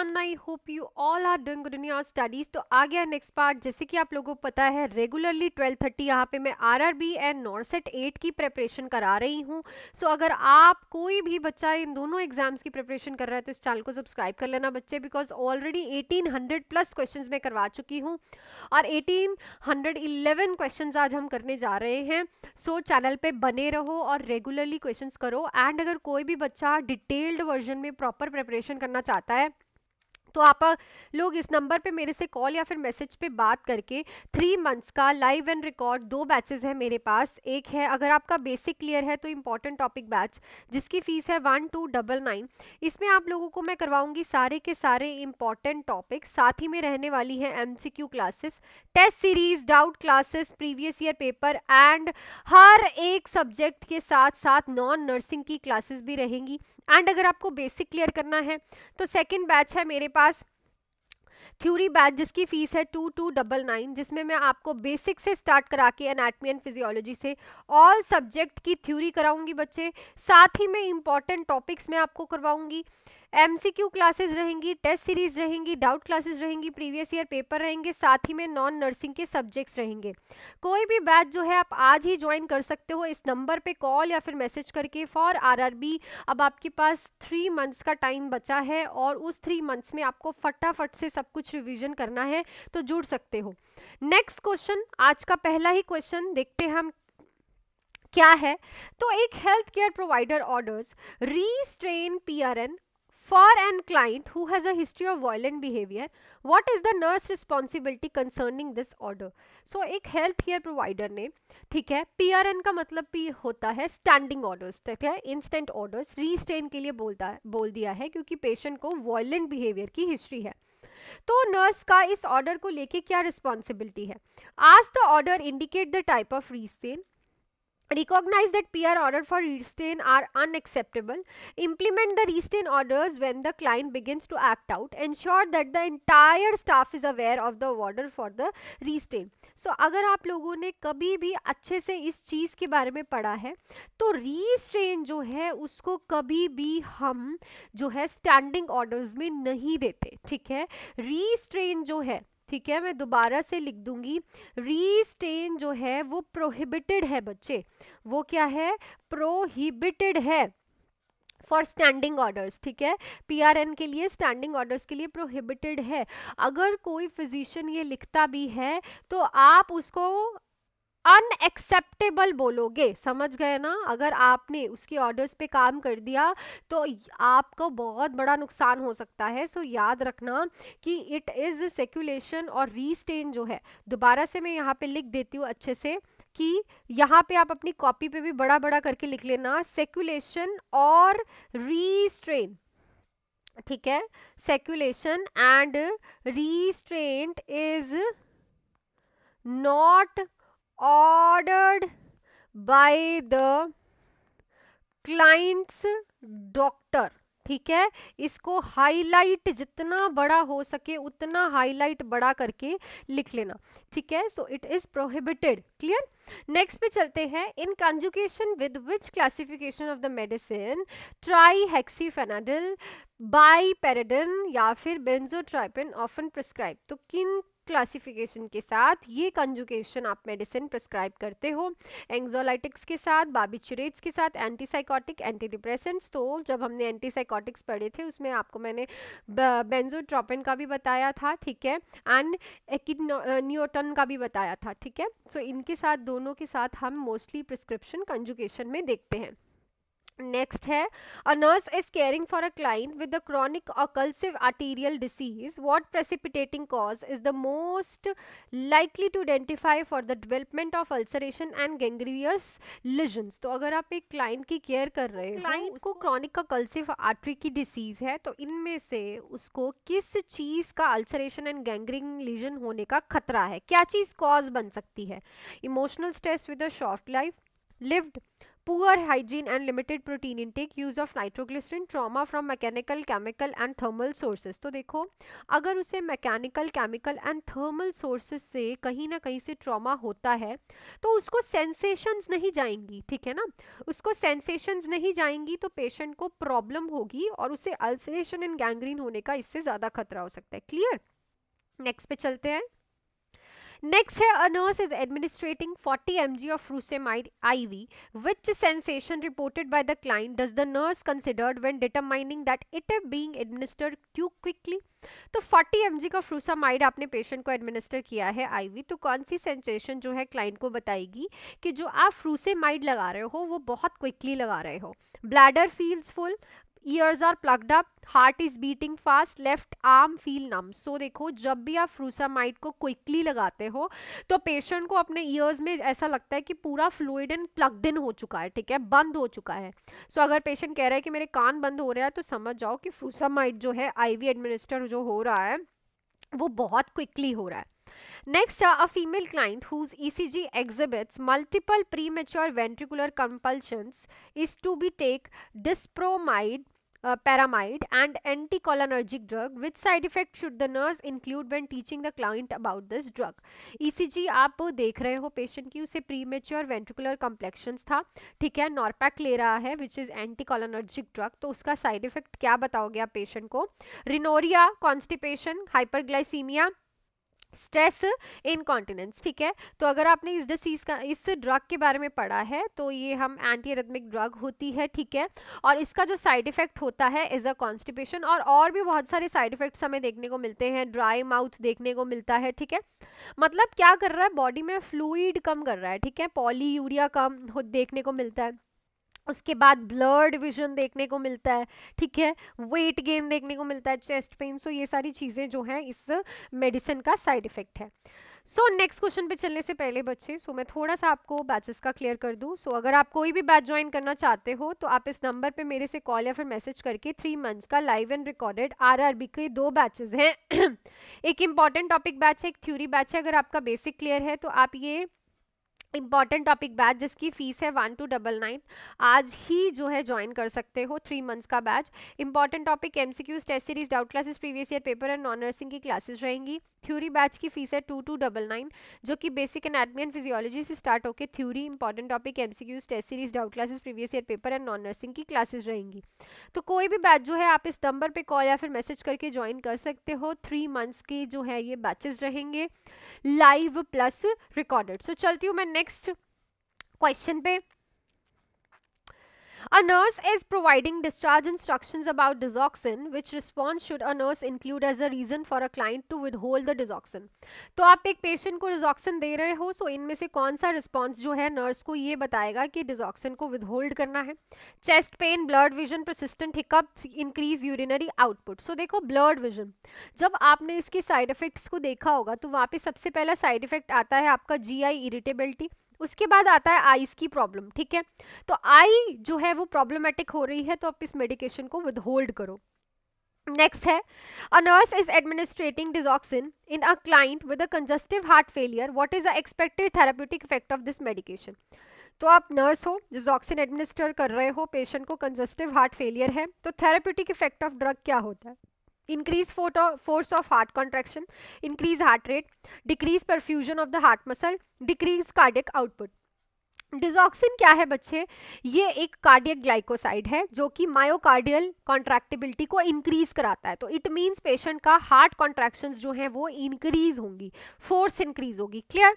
Everyone, I hope you all are doing good in your studies. तो आ गया next part. जैसे कि आप लोगों को पता है, रेगुलरली 12:30 यहाँ पे मैं आरआरबी एंड नॉरसेट 8 की प्रिपरेशन करा रही हूँ। सो अगर आप कोई भी बच्चा इन दोनों एग्जाम्स की प्रिपरेशन कर रहा है तो इस चैनल को सब्सक्राइब कर लेना बच्चे, बिकॉज ऑलरेडी 1800 प्लस क्वेश्चंस मैं करवा चुकी हूँ और 1811 क्वेश्चंस आज हम करने जा रहे हैं। सो चैनल पे बने रहो और रेगुलरली क्वेश्चंस करो। एंड अगर कोई भी बच्चा डिटेल्ड वर्जन में प्रॉपर प्रिपरेशन करना चाहता है तो आप लोग इस नंबर पे मेरे से कॉल या फिर मैसेज पे बात करके 3 मंथ्स का लाइव एंड रिकॉर्ड 2 बैचेस है मेरे पास। एक है अगर आपका बेसिक क्लियर है तो इम्पॉर्टेंट टॉपिक बैच, जिसकी फीस है 1299। इसमें आप लोगों को मैं करवाऊंगी सारे के सारे इम्पॉर्टेंट टॉपिक, साथ ही में रहने वाली है MCQ classes, test series, doubt classes, previous year paper and हर एक सब्जेक्ट के साथ साथ नॉन नर्सिंग की क्लासेस भी रहेंगी। एंड अगर आपको बेसिक क्लियर करना है तो सेकेंड बैच है मेरे पास थ्योरी बैच, जिसकी फीस है 2299, जिसमें मैं आपको बेसिक से स्टार्ट करा के एनाटॉमी एंड फिजियोलॉजी से ऑल सब्जेक्ट की थ्योरी कराऊंगी बच्चे। साथ ही में इंपॉर्टेंट टॉपिक्स में आपको करवाऊंगी। एमसीक्यू क्लासेस रहेंगी, टेस्ट सीरीज रहेंगी, डाउट क्लासेस रहेंगी, प्रीवियस ईयर पेपर रहेंगे, साथ ही में नॉन नर्सिंग के सब्जेक्ट्स रहेंगे। कोई भी बैच जो है आप आज ही ज्वाइन कर सकते हो इस नंबर पे कॉल या फिर मैसेज करके फॉर आरआरबी। अब आपके पास 3 मंथ्स का टाइम बचा है और उस 3 मंथ्स में आपको फटाफट से सब कुछ रिवीजन करना है, तो जुड़ सकते हो। नेक्स्ट क्वेश्चन, आज का पहला ही क्वेश्चन देखते हैं हम क्या है। तो एक health care provider orders रीस्ट्रेन PRN for an client who has a history of violent behavior, what is the nurse responsibility concerning this order? So एक हेल्थ केयर प्रोवाइडर ने, ठीक है, पीआरएन का मतलब भी होता है स्टैंडिंग ऑर्डर्स, ठीक है, इंस्टेंट ऑर्डर्स, रीस्ट्रेन के लिए बोल दिया है क्योंकि पेशेंट को वायलेंट बिहेवियर की हिस्ट्री है। तो नर्स का इस ऑर्डर को लेके क्या रिस्पॉन्सिबिलिटी है? आज the order indicate the type of रीस्ट्रेन, recognize that PR order for restraint are unacceptable, implement the restraint orders when the client begins to act out, ensure that the entire staff is aware of the order for the restraint। So अगर आप लोगों ने कभी भी अच्छे से इस चीज़ के बारे में पढ़ा है तो restraint जो है उसको कभी भी हम जो है स्टैंडिंग ऑर्डर्स में नहीं देते, ठीक है। restraint जो है, ठीक है, मैं दोबारा से लिख दूंगी, रीस्ट्रेन जो है वो प्रोहिबिटेड है बच्चे। वो क्या है? प्रोहिबिटेड है फॉर स्टैंडिंग ऑर्डर्स, ठीक है। पीआरएन के लिए, स्टैंडिंग ऑर्डर्स के लिए प्रोहिबिटेड है। अगर कोई फिजिशियन ये लिखता भी है तो आप उसको अनएक्सेप्टेबल बोलोगे, समझ गए ना। अगर आपने उसके ऑर्डर्स पे काम कर दिया तो आपको बहुत बड़ा नुकसान हो सकता है। सो याद रखना कि इट इज सेक्युलेशन और रीस्ट्रेन जो है, दोबारा से मैं यहाँ पे लिख देती हूँ अच्छे से कि यहाँ पे आप अपनी कॉपी पे भी बड़ा बड़ा करके लिख लेना, सेक्युलेशन और रीस्ट्रेन, ठीक है। Seclusion and restraint is not ordered by the client's doctor, ठीक है। इसको हाईलाइट जितना बड़ा हो सके उतना हाईलाइट बड़ा करके लिख लेना, ठीक है। So it is prohibited, clear. Next पे चलते हैं। In conjugation with which classification of the medicine trihexyphenidyl, biperiden या फिर बेंजोट्राइपिन ऑफन प्रिस्क्राइब? तो किन क्लासिफिकेशन के साथ ये कंजुगेशन आप मेडिसिन प्रिस्क्राइब करते हो? एंग्जोलाइटिक्स के साथ, बार्बिचुरेट्स के साथ, एंटीसाइकोटिक, एंटीडिप्रेसेंट्स। तो जब हमने एंटीसाइकोटिक्स पढ़े थे उसमें आपको मैंने बेंजोट्रोपिन का भी बताया था, ठीक है, एंड एक्टिनियोटन का भी बताया था, ठीक है। सो इनके साथ, दोनों के साथ हम मोस्टली प्रिस्क्रिप्शन कंजुगेशन में देखते हैं। नेक्स्ट है, a nurse is caring for a client with the chronic occlusive arterial disease, what precipitating cause is the most likely to identify for the development of ulceration and gangrenous lesions? तो अगर आप एक client की care कर रहे हो, client को chronic ऑकल्सिव artery की डिसीज है, तो इनमें से उसको किस चीज का अल्सरेशन एंड गैंग्रीन लीजन होने का खतरा है? क्या चीज कॉज बन सकती है? Emotional stress with a short life, lived, poor hygiene and limited protein intake, use of nitroglycerin, trauma from mechanical, chemical and thermal sources. तो देखो अगर उसे mechanical, chemical and thermal sources से कहीं ना कहीं से ट्रॉमा होता है तो उसको सेंसेशंस नहीं जाएंगी, ठीक है ना, उसको सेंसेशंस नहीं जाएंगी तो पेशेंट को प्रॉब्लम होगी और उसे अल्सरेशन एंड गैंग्रीन होने का इससे ज्यादा खतरा हो सकता है। क्लियर, नेक्स्ट पे चलते हैं। नेक्स्ट है, a nurse is administrating 40 mg of furosemide IV. Which sensation reported by the client does the nurse considered when determining that it is being administered too quickly? तो 40 mg का फ्रूसामाइड आपने patient को administer किया है ivy, तो कौन सी sensation जो है क्लाइंट को बताएगी कि जो आप फ्रूसेमाइड लगा रहे हो वो बहुत क्विकली लगा रहे हो? Bladder feels full, ears are plugged up, heart is beating fast, left arm feel numb. So देखो जब भी आप फ्रूसामाइड को क्विकली लगाते हो तो पेशेंट को अपने ईयर्स में ऐसा लगता है कि पूरा फ्लूइड इन प्लग्ड इन हो चुका है, ठीक है, बंद हो चुका है। सो अगर पेशेंट कह रहा है कि मेरे कान बंद हो रहा है तो समझ जाओ कि फ्रूसामाइड जो है आईवी एडमिनिस्टर जो हो रहा है वो बहुत क्विकली हो रहा है। Next, a female client whose ECG exhibits multiple premature ventricular compulsions is to be take dispromide, pyramide and anticholinergic drug. Which side effect should the nurse include when teaching the client about this drug? ECG आप देख रहे हो patient की, उसे premature ventricular completions था, ठीक है, नॉर्पैक ले रहा है विच इज एंटीकोलिनर्जिक ड्रग, तो उसका साइड इफेक्ट क्या बताओगे आप पेशेंट को? रिनोरिया, कॉन्स्टिपेशन, हाइपरग्लाइसीमिया, स्ट्रेस, इनकॉन्टिनेंस, ठीक है। तो अगर आपने इस डिसीज का, इस ड्रग के बारे में पढ़ा है तो ये हम एंटी एरिथमिक ड्रग होती है, ठीक है, और इसका जो साइड इफेक्ट होता है इज अ कॉन्स्टिपेशन, और भी बहुत सारे साइड इफेक्ट्स हमें देखने को मिलते हैं, ड्राई माउथ देखने को मिलता है, ठीक है, मतलब क्या कर रहा है, बॉडी में फ्लूइड कम कर रहा है, ठीक है, पॉलीयूरिया कम देखने को मिलता है, उसके बाद ब्लर्ड विजन देखने को मिलता है, ठीक है, वेट गेन देखने को मिलता है, चेस्ट पेन। सो ये सारी चीज़ें जो हैं इस मेडिसिन का साइड इफेक्ट है। सो नेक्स्ट क्वेश्चन पे चलने से पहले बच्चे, मैं थोड़ा सा आपको बैचेस का क्लियर कर दूं। अगर आप कोई भी बैच ज्वाइन करना चाहते हो तो आप इस नंबर पे मेरे से कॉल या फिर मैसेज करके 3 मंथ्स का लाइव एंड रिकॉर्डेड आरआरबी के 2 बैचेस हैं एक इंपॉर्टेंट टॉपिक बैच है, एक थ्योरी बैच है। अगर आपका बेसिक क्लियर है तो आप ये इंपॉर्टेंट टॉपिक बैच जिसकी फीस है 1299 आज ही जो है ज्वाइन कर सकते हो, 3 मंथ्स का batch. Important topic MCQs, test series, doubt classes, previous year paper and non nursing की क्लासेस रहेंगी। थ्योरी बैच की फीस है 2299 जो कि बेसिक एनाटॉमी एंड फिजियोलॉजी से स्टार्ट होकर theory, important topic MCQs, test series, doubt classes, previous year paper and non nursing की classes रहेंगी। तो कोई भी बैच जो है आप इस नंबर पे कॉल या फिर मैसेज करके ज्वाइन कर सकते हो। 3 मंथ्स के जो है ये बैचेस रहेंगे लाइव प्लस रिकॉर्डेड। सो चलती हूँ मैं नेक्स्ट क्वेश्चन पे। A nurse is providing discharge instructions about digoxin. Which response should a nurse include as a reason for a client to withhold the digoxin? तो आप एक पेशेंट को digoxin दे रहे हो, सो इनमें से कौन सा रिस्पॉन्स जो है नर्स को ये बताएगा कि डिजॉक्सिन को विदहोल्ड करना है? Chest pain, blurred vision, persistent hiccups, increase urinary output. So देखो ब्लर्ड विजन, जब आपने इसके साइड इफेक्ट्स को देखा होगा तो वहाँ पे सबसे पहला साइड इफेक्ट आता है आपका जीआई इरिटेबिलिटी, उसके बाद आता है आईज की प्रॉब्लम, ठीक है। तो आई जो है वो प्रॉब्लमेटिक हो रही है तो आप इस मेडिकेशन को विदहोल्ड करो। नेक्स्ट है, a nurse is administrating digoxin in a client with a congestive heart failure, what is the expected therapeutic effect of this medication? तो आप नर्स हो, डिजॉक्सिन एडमिनिस्टर कर रहे हो, पेशेंट को कंजस्टिव हार्ट फेलियर है, तो थेरेप्यूटिक इफेक्ट ऑफ ड्रग क्या होता है? increase force of heart contraction, increase heart rate, decrease perfusion of the heart muscle, decrease cardiac output। Digoxin क्या है बच्चे? ये एक कार्डियक ग्लाइकोसाइड है जो कि मायोकार्डियल कॉन्ट्रैक्टिबिलिटी को इंक्रीज कराता है। तो इट मींस पेशेंट का हार्ट कॉन्ट्रैक्शंस जो हैं वो इंक्रीज होंगी, फोर्स इंक्रीज होगी। क्लियर?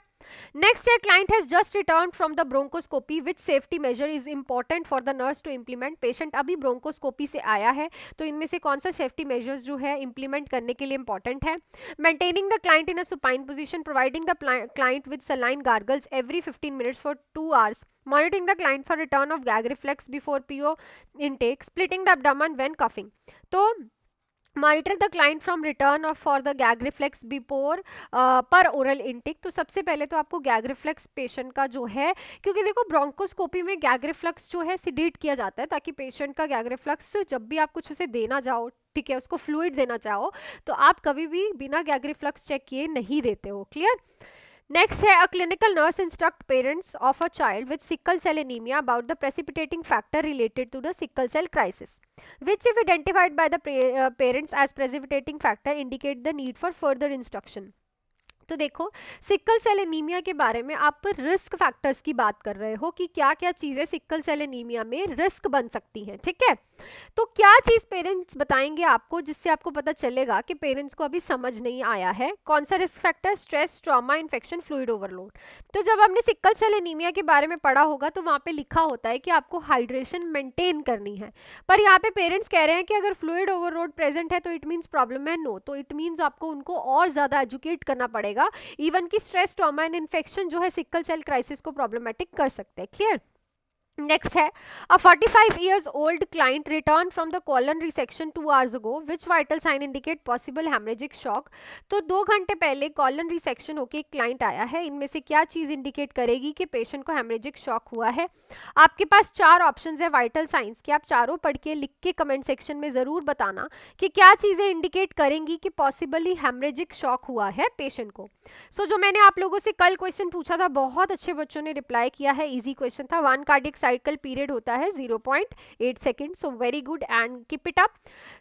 नेक्स्ट है, client has just return from the bronchoscopy, which safety measure is important for the nurse to implement? Patient अभी ब्रोंकोस्कोपी से आया है तो इनमें से कौन सा सेफ्टी मेजर्स जो है इंप्लीमेंट करने के लिए इंपॉर्टेंट है? Maintaining the client in a supine position, providing the client with saline gargles every 15 minutes for 2 hours, monitoring the client for return of gag reflex before PO intake, splitting the abdomen when coughing। तो monitor the client from return of for the gag reflex before पर oral intake. तो सबसे पहले तो आपको gag reflex patient का जो है, क्योंकि देखो ब्रोंकोस्कोपी में गैग रिफ्लेक्स जो है सिडेट किया जाता है ताकि पेशेंट का गैग रिफ्लेक्स जब भी आप कुछ उसे देना जाओ, ठीक है, उसको फ्लूइड देना चाहो तो आप कभी भी बिना गैग रिफ्लेक्स चेक किए नहीं देते हो। क्लियर? नेक्स्ट है, a clinical nurse instruct parents of a child with sickle cell anaemia about the precipitating factor related to the sickle cell crisis which if identified by the parents as precipitating factor indicate the need for further instruction. तो देखो, sickle cell anaemia के बारे में आप risk factors की बात कर रहे हो कि क्या क्या चीज़ें सिक्कल सेल एनीमिया में रिस्क बन सकती हैं, ठीक है। तो क्या चीज़ पेरेंट्स बताएंगे आपको जिससे आपको पता चलेगा कि पेरेंट्स को अभी समझ नहीं आया है। कौन सा risk factor? Stress, trauma, infection, fluid overload. तो जब हमने सिक्कल सेल एनीमिया के बारे में पढ़ा होगा तो वहाँ पे लिखा होता है कि आपको हाइड्रेशन मेंटेन करनी है, पर यहाँ पे पेरेंट्स कह रहे हैं कि अगर फ्लूइड ओवरलोड प्रेजेंट है तो इट मीन्स प्रॉब्लम है। नो, तो इट मीन्स आपको उनको और ज़्यादा एजुकेट करना पड़ेगा। इवन की स्ट्रेस, ट्रॉमा एंड इन्फेक्शन जो है सिक्कल सेल क्राइसिस को प्रॉब्लमेटिक कर सकते हैं। क्लियर? नेक्स्ट है, अ 45 years old client returned from the colon resection 2 hours ago. Which vital sign indicate possible hemorrhagic shock? तो 2 घंटे पहले कॉलन रिसेक्शन होके एक क्लाइंट आया है, इनमें से क्या चीज़ इंडिकेट करेगी कि पेशेंट को हेमरेजिक शॉक हुआ है? आपके पास 4 ऑप्शंस है वाइटल साइंस के, आप चारों पढ़ के लिख के कमेंट सेक्शन में ज़रूर बताना कि क्या चीज़ें इंडिकेट करेंगी कि पॉसिबली हेमरेजिक शॉक हुआ है पेशेंट को। सो जो मैंने आप लोगों से कल क्वेश्चन पूछा था, बहुत अच्छे बच्चों ने रिप्लाई किया है, इजी क्वेश्चन था। 1 कार्डियक साइकिल पीरियड होता है 0.8 second. So very good and keep it up.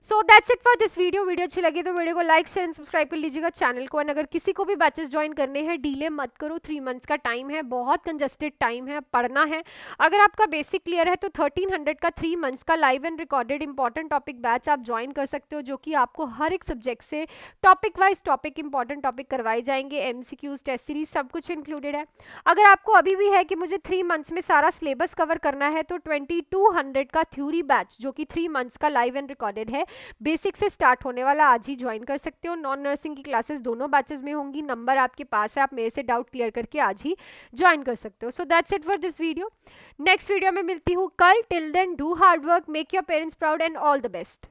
So that's it for this video. Video अच्छी लगी तो वीडियो को लाइक, शेयर एंड सब्सक्राइब कर लीजिएगा चैनल को। एंड अगर किसी को भी बैचेस ज्वाइन करने हैं, डीले मत करो, 3 मंथ्स का टाइम है, बहुत कंजस्टेड टाइम है, पढ़ना है। अगर आपका बेसिक क्लियर है तो 1300 का 3 मंथ्स का live and recorded important topic batch आप ज्वाइन कर सकते हो, जो कि आपको हर एक सब्जेक्ट से topic wise topic important topic करवाए जाएंगे, एमसीक्यूज, टेस्ट सीरीज, सब कुछ इंक्लूडेड है। अगर आपको अभी भी है कि मुझे 3 मंथ्स में सारा सिलेबस कवर करना है तो 2200 का थ्योरी बैच जो कि 3 मंथ्स का लाइव एंड रिकॉर्डेड है, बेसिक से स्टार्ट होने वाला, आज ही ज्वाइन कर सकते हो। नॉन नर्सिंग की क्लासेस दोनों बैचेस में होंगी, नंबर आपके पास है, आप मेरे से डाउट क्लियर करके आज ही ज्वाइन कर सकते हो। So that's it for this video. Next video में मिलती हूँ कल। Till then do hard work, make your parents proud and all the best.